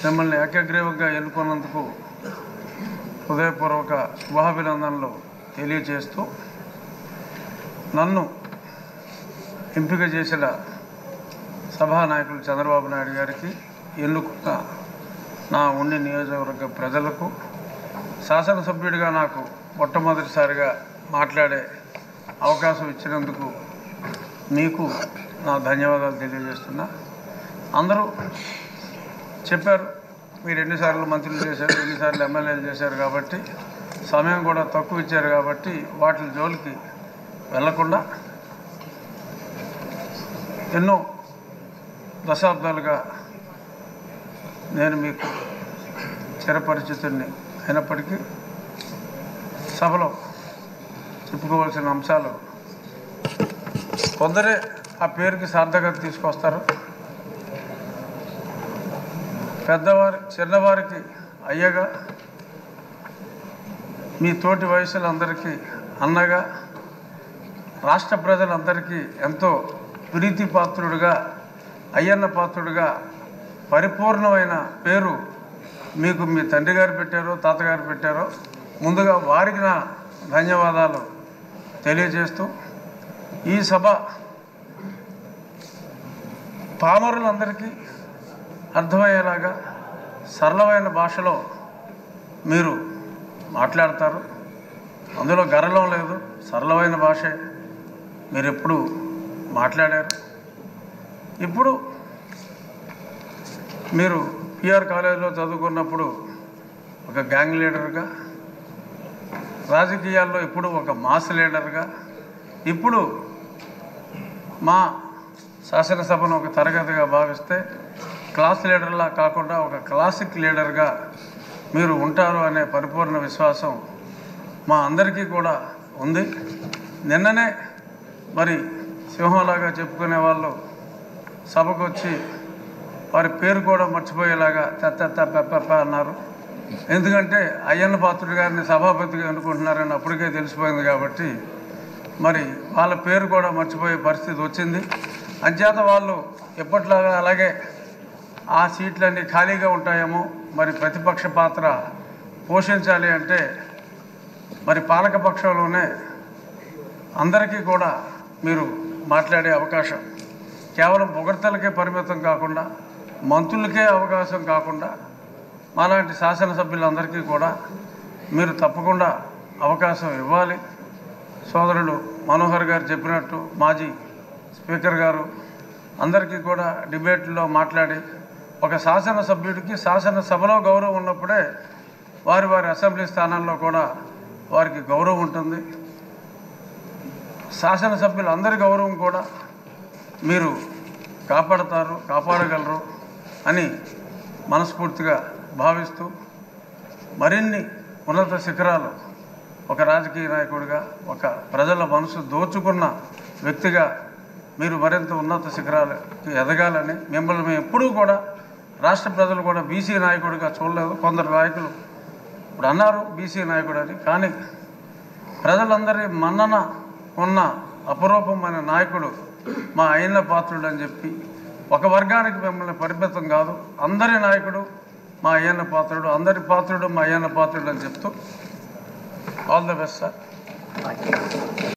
మిమ్మల్ని ఏకగ్రీవంగా ఎన్నుకున్నందుకు హృదయపూర్వక శుభాభినందనలు తెలియజేస్తూ, నన్ను ఎంపిక చేసిన సభానాయకులు చంద్రబాబు నాయుడు గారికి, ఎన్నుకున్న నా ఉండి నియోజకవర్గ ప్రజలకు, శాసనసభ్యుడిగా నాకు మొట్టమొదటిసారిగా మాట్లాడే అవకాశం ఇచ్చినందుకు మీకు నా ధన్యవాదాలు తెలియజేస్తున్నా. అందరూ చెప్పారు, మీరు ఎన్నిసార్లు మంత్రులు చేశారు, ఎన్నిసార్లు ఎమ్మెల్యేలు చేశారు కాబట్టి సమయం కూడా తక్కువ ఇచ్చారు కాబట్టి వాటి జోలికి వెళ్లకుండా ఎన్నో దశాబ్దాలుగా నేను మీకు చిరపరిచితుడిని అయినప్పటికీ సభలో చెప్పుకోవాల్సిన అంశాలు కొందరే ఆ పేరుకి సార్థకత తీసుకొస్తారు. చిన్నవారికి అయ్యగా, మీ తోటి వయసులందరికీ అన్నగా, రాష్ట్ర ప్రజలందరికీ ఎంతో ప్రీతిపాత్రుడుగా, అయ్యన్న పాత్రుడుగా పరిపూర్ణమైన పేరు మీకు మీ తండ్రి గారు పెట్టారో తాతగారు పెట్టారో, ముందుగా వారికి నా ధన్యవాదాలు తెలియజేస్తూ, ఈ సభ పామరులందరికీ అర్థమయ్యేలాగా సరళమైన భాషలో మీరు మాట్లాడతారు. అందులో గర్వం లేదు, సరళమైన భాషే మీరు ఎప్పుడు మాట్లాడారు. ఇప్పుడు మీరు పిఆర్ కాలేజీలో చదువుకున్నప్పుడు ఒక గ్యాంగ్ లీడర్గా, రాజకీయాల్లో ఇప్పుడు ఒక మాస్ లీడర్గా, ఇప్పుడు మా శాసనసభను ఒక తరగతిగా భావిస్తే క్లాస్ లీడర్లా కాకుండా ఒక క్లాసిక్ లీడర్గా మీరు ఉంటారు అనే పరిపూర్ణ విశ్వాసం మా అందరికీ కూడా ఉంది. నిన్ననే మరి సింహంలాగా చెప్పుకునే వాళ్ళు సభకు వచ్చి వారి పేరు కూడా మర్చిపోయేలాగా పెప్ప అన్నారు. ఎందుకంటే అయ్యన్న పాత్రుడు గారిని సభాపతిగా అనుకుంటున్నారని అప్పటికే తెలిసిపోయింది కాబట్టి మరి వాళ్ళ పేరు కూడా మర్చిపోయే పరిస్థితి వచ్చింది. అంచేత వాళ్ళు ఎప్పట్లాగా అలాగే ఆ సీట్లన్నీ ఖాళీగా ఉంటాయేమో, మరి ప్రతిపక్ష పాత్ర పోషించాలి అంటే మరి పాలకపక్షంలోనే అందరికీ కూడా మీరు మాట్లాడే అవకాశం, కేవలం పొగడ్తలకే పరిమితం కాకుండా, మంత్రులకే అవకాశం కాకుండా, మాలాంటి శాసనసభ్యులందరికీ కూడా మీరు తప్పకుండా అవకాశం ఇవ్వాలి. సోదరుడు మనోహర్ గారు చెప్పినట్టు మాజీ స్పీకర్ గారు అందరికీ కూడా డిబేట్లో మాట్లాడి, ఒక శాసనసభ్యుడికి శాసనసభలో గౌరవం ఉన్నప్పుడే వారి అసెంబ్లీ స్థానాల్లో కూడా వారికి గౌరవం ఉంటుంది. శాసనసభ్యులందరి గౌరవం కూడా మీరు కాపాడగలరు అని మనస్ఫూర్తిగా భావిస్తూ, మరిన్ని ఉన్నత శిఖరాలు ఒక రాజకీయ నాయకుడిగా, ఒక ప్రజల మనసు దోచుకున్న వ్యక్తిగా మీరు మరింత ఉన్నత శిఖరాలకి ఎదగాలని, మిమ్మల్ని మేము ఎప్పుడూ కూడా రాష్ట్ర ప్రజలు కూడా బీసీ నాయకుడిగా చూడలేదు. కొందరు నాయకులు ఇప్పుడు అన్నారు బీసీ నాయకుడు అని, కానీ ప్రజలందరి మన్నన ఉన్న అపరూపమైన నాయకుడు మా అయ్యన్న పాత్రుడు అని చెప్పి, ఒక వర్గానికి మిమ్మల్ని పరిమితం కాదు, అందరి నాయకుడు మా అయ్యన్న పాత్రుడు, అందరి పాత్రుడు మా అయ్యన్న పాత్రుడు అని చెప్తూ ఆల్ ద బెస్ట్ సార్.